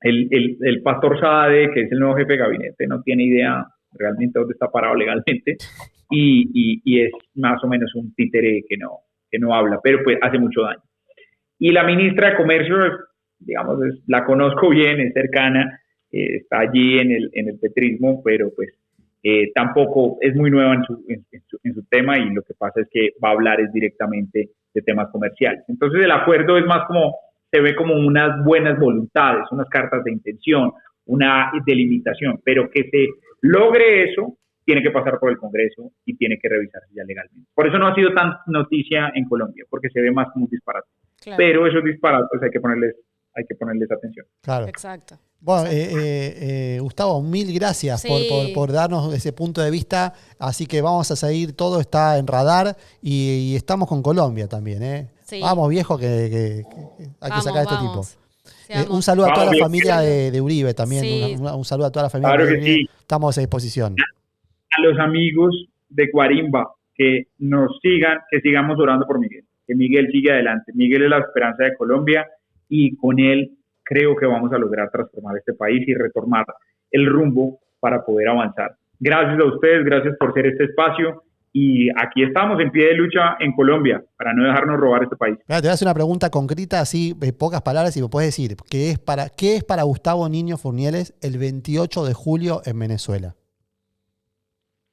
El pastor Saade, que es el nuevo jefe de gabinete, no tiene idea realmente dónde está parado legalmente y es más o menos un títere que no habla, pero pues hace mucho daño. Y la ministra de Comercio, digamos, la conozco bien, es cercana, está allí en el petrismo, pero pues tampoco es muy nueva en su tema, y lo que pasa es que va a hablar es directamente de temas comerciales. Entonces el acuerdo es más como, se ve como unas buenas voluntades, unas cartas de intención, una delimitación, pero que se logre eso tiene que pasar por el Congreso y tiene que revisarse ya legalmente. Por eso no ha sido tan noticia en Colombia, porque se ve más como un disparate. Claro. Pero esos disparates hay que ponerles atención. Claro. Exacto. Bueno, Gustavo, mil gracias por darnos ese punto de vista. Así que vamos a seguir, todo está en radar y estamos con Colombia también. Sí. Vamos, viejo, que hay que sacar a este tipo. Un saludo a toda la familia de Uribe también. Sí. Un saludo a toda la familia de Uribe. Sí. Estamos a disposición. A los amigos de Guarimba, que nos sigan, que sigamos orando por Miguel. Que Miguel siga adelante. Miguel es la esperanza de Colombia y con él creo que vamos a lograr transformar este país y retomar el rumbo para poder avanzar. Gracias a ustedes, gracias por ser este espacio y aquí estamos en pie de lucha en Colombia para no dejarnos robar este país. Te voy a hacer una pregunta concreta, así pocas palabras, y me puedes decir, ¿qué es para Gustavo Niño Furnieles el 28 de julio en Venezuela?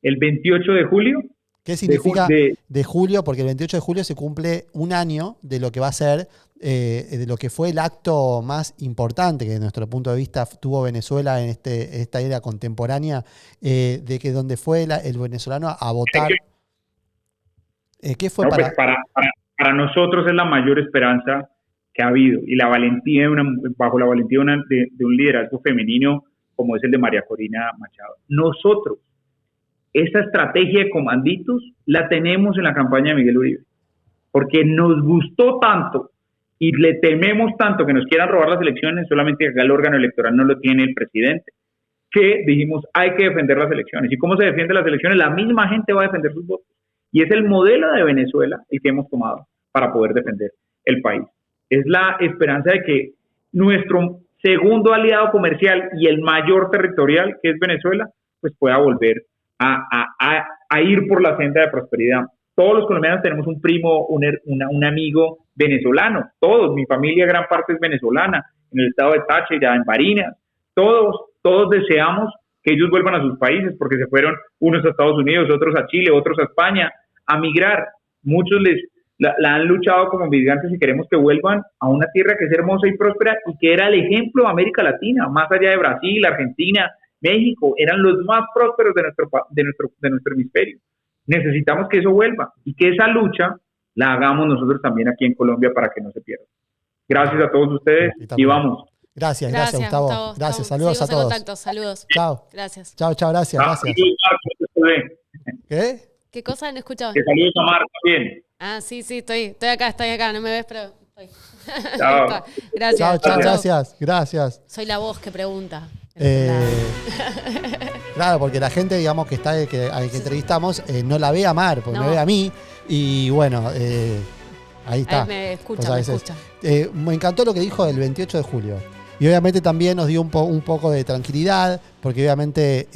¿El 28 de julio? ¿Qué significa de julio? Porque el 28 de julio se cumple un año de lo que va a ser, de lo que fue el acto más importante que desde nuestro punto de vista tuvo Venezuela en esta era contemporánea, de que donde fue el venezolano a votar. ¿Qué fue pues para nosotros es la mayor esperanza que ha habido y la valentía bajo la valentía de un liderazgo femenino como es el de María Corina Machado. Nosotros, esa estrategia de comanditos la tenemos en la campaña de Miguel Uribe, porque nos gustó tanto y le tememos tanto que nos quieran robar las elecciones, solamente que el órgano electoral no lo tiene el presidente, que dijimos hay que defender las elecciones. ¿Y cómo se defienden las elecciones? La misma gente va a defender sus votos. Y es el modelo de Venezuela el que hemos tomado para poder defender el país. Es la esperanza de que nuestro segundo aliado comercial y el mayor territorial, que es Venezuela, pues pueda volver a ir por la senda de prosperidad. Todos los colombianos tenemos un primo, un amigo venezolano. Todos, mi familia gran parte es venezolana, en el estado de Táchira, en Barinas. Todos deseamos que ellos vuelvan a sus países porque se fueron unos a Estados Unidos, otros a Chile, otros a España, a migrar. Muchos la han luchado como migrantes y queremos que vuelvan a una tierra que es hermosa y próspera y que era el ejemplo de América Latina, más allá de Brasil, Argentina, México, eran los más prósperos de nuestro hemisferio. Necesitamos que eso vuelva y que esa lucha la hagamos nosotros también aquí en Colombia para que no se pierda. Gracias a todos ustedes y vamos. Gracias Gustavo. Gracias, saludos a todos. Contacto, saludos. Chao. Gracias. Chao, gracias. ¿Qué? ¿Qué cosa? No escuchaba. Que saludos a Mar también. Ah, sí, estoy acá, no me ves, pero estoy. Chao. Gracias. Soy la voz que pregunta. Claro, porque la gente, digamos, que al que entrevistamos, no la ve a Mar, porque me ve a mí, y bueno, ahí está. Ahí me escucha. Me encantó lo que dijo del 28 de julio. Y obviamente también nos dio un poco de tranquilidad, porque obviamente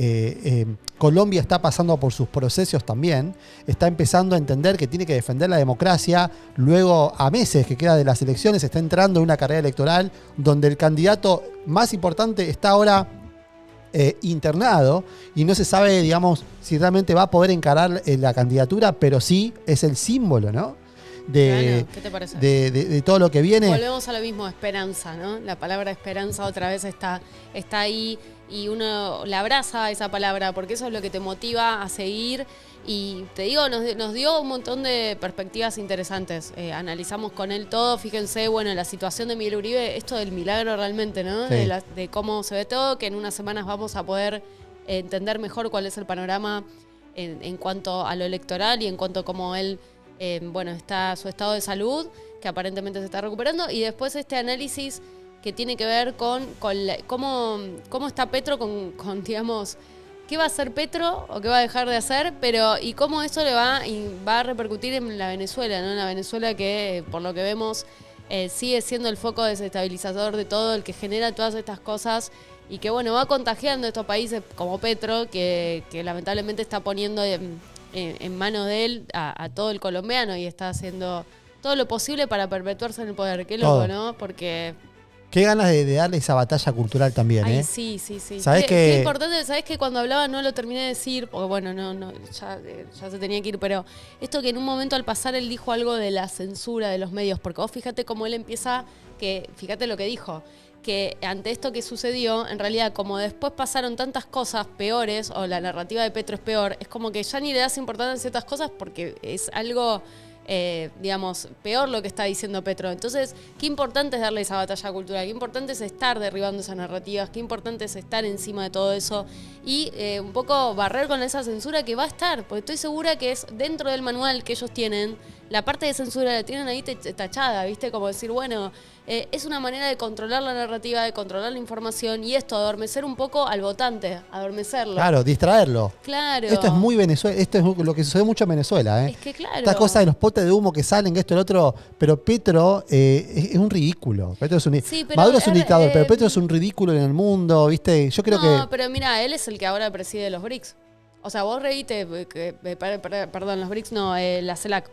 Colombia está pasando por sus procesos también, está empezando a entender que tiene que defender la democracia, luego a meses que queda de las elecciones está entrando en una carrera electoral donde el candidato más importante está ahora internado y no se sabe, digamos, si realmente va a poder encarar la candidatura, pero sí es el símbolo, ¿no? ¿Qué te parece? De todo lo que viene. Volvemos a lo mismo, esperanza, ¿no? La palabra esperanza otra vez está ahí y uno la abraza esa palabra porque eso es lo que te motiva a seguir y te digo, nos dio un montón de perspectivas interesantes. Analizamos con él todo, fíjense, bueno, la situación de Miguel Uribe, esto del milagro realmente, ¿no? Sí. De cómo se ve todo, que en unas semanas vamos a poder entender mejor cuál es el panorama en cuanto a lo electoral y en cuanto a cómo él está su estado de salud, que aparentemente se está recuperando, y después este análisis que tiene que ver con cómo está Petro, con digamos, qué va a hacer Petro o qué va a dejar de hacer, pero y cómo eso va a repercutir en la Venezuela, ¿no? En la Venezuela que, por lo que vemos, sigue siendo el foco desestabilizador de todo, el que genera todas estas cosas y que, bueno, va contagiando a estos países como Petro, que lamentablemente está poniendo en manos de él a todo el colombiano y está haciendo todo lo posible para perpetuarse en el poder. Qué loco, ¿no? Porque... Qué ganas de darle esa batalla cultural también, Ay, ¿eh? sí. ¿Sabés qué importante, ¿sabés que cuando hablaba no lo terminé de decir? Porque bueno, ya se tenía que ir, pero esto que en un momento al pasar él dijo algo de la censura de los medios, porque vos fíjate cómo él empieza, fíjate lo que dijo, que ante esto que sucedió, en realidad como después pasaron tantas cosas peores, o la narrativa de Petro es peor, es como que ya ni le das importancia a ciertas cosas porque es algo... digamos, peor lo que está diciendo Petro. Entonces, qué importante es darle esa batalla cultural, qué importante es estar derribando esas narrativas, qué importante es estar encima de todo eso y un poco barrer con esa censura que va a estar, porque estoy segura que es dentro del manual que ellos tienen, la parte de censura la tienen ahí tachada, ¿viste? Como decir, bueno, es una manera de controlar la narrativa, de controlar la información y esto, adormecer un poco al votante, adormecerlo. Claro, distraerlo. Claro. Esto es muy Venezuela, esto es lo que sucede mucho en Venezuela, ¿eh? Es que claro. Esta cosa de los potes de humo que salen, que esto y lo otro, pero Petro es un ridículo. Petro es Maduro es un dictador, pero Petro es un ridículo en el mundo, ¿viste? Yo creo que... No, pero mira, él es el que ahora preside los BRICS. O sea, vos reíte, perdón, los BRICS no, la CELAC.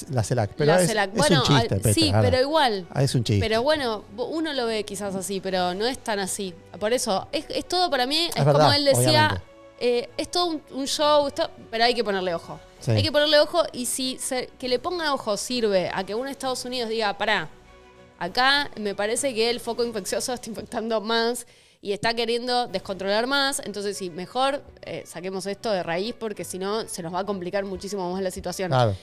La CELAC, pero la es, CELAC. es Bueno, un chiste, Petro. sí, pero igual. Es un chiste. Pero bueno, uno lo ve quizás así, pero no es tan así. Por eso, es todo para mí, es verdad, como él decía, es todo un show, pero hay que ponerle ojo. Sí. Hay que ponerle ojo y si que le ponga ojo sirve a que un Estados Unidos diga, pará, acá me parece que el foco infeccioso está infectando más y está queriendo descontrolar más, entonces sí, mejor saquemos esto de raíz porque si no se nos va a complicar muchísimo más la situación. Claro.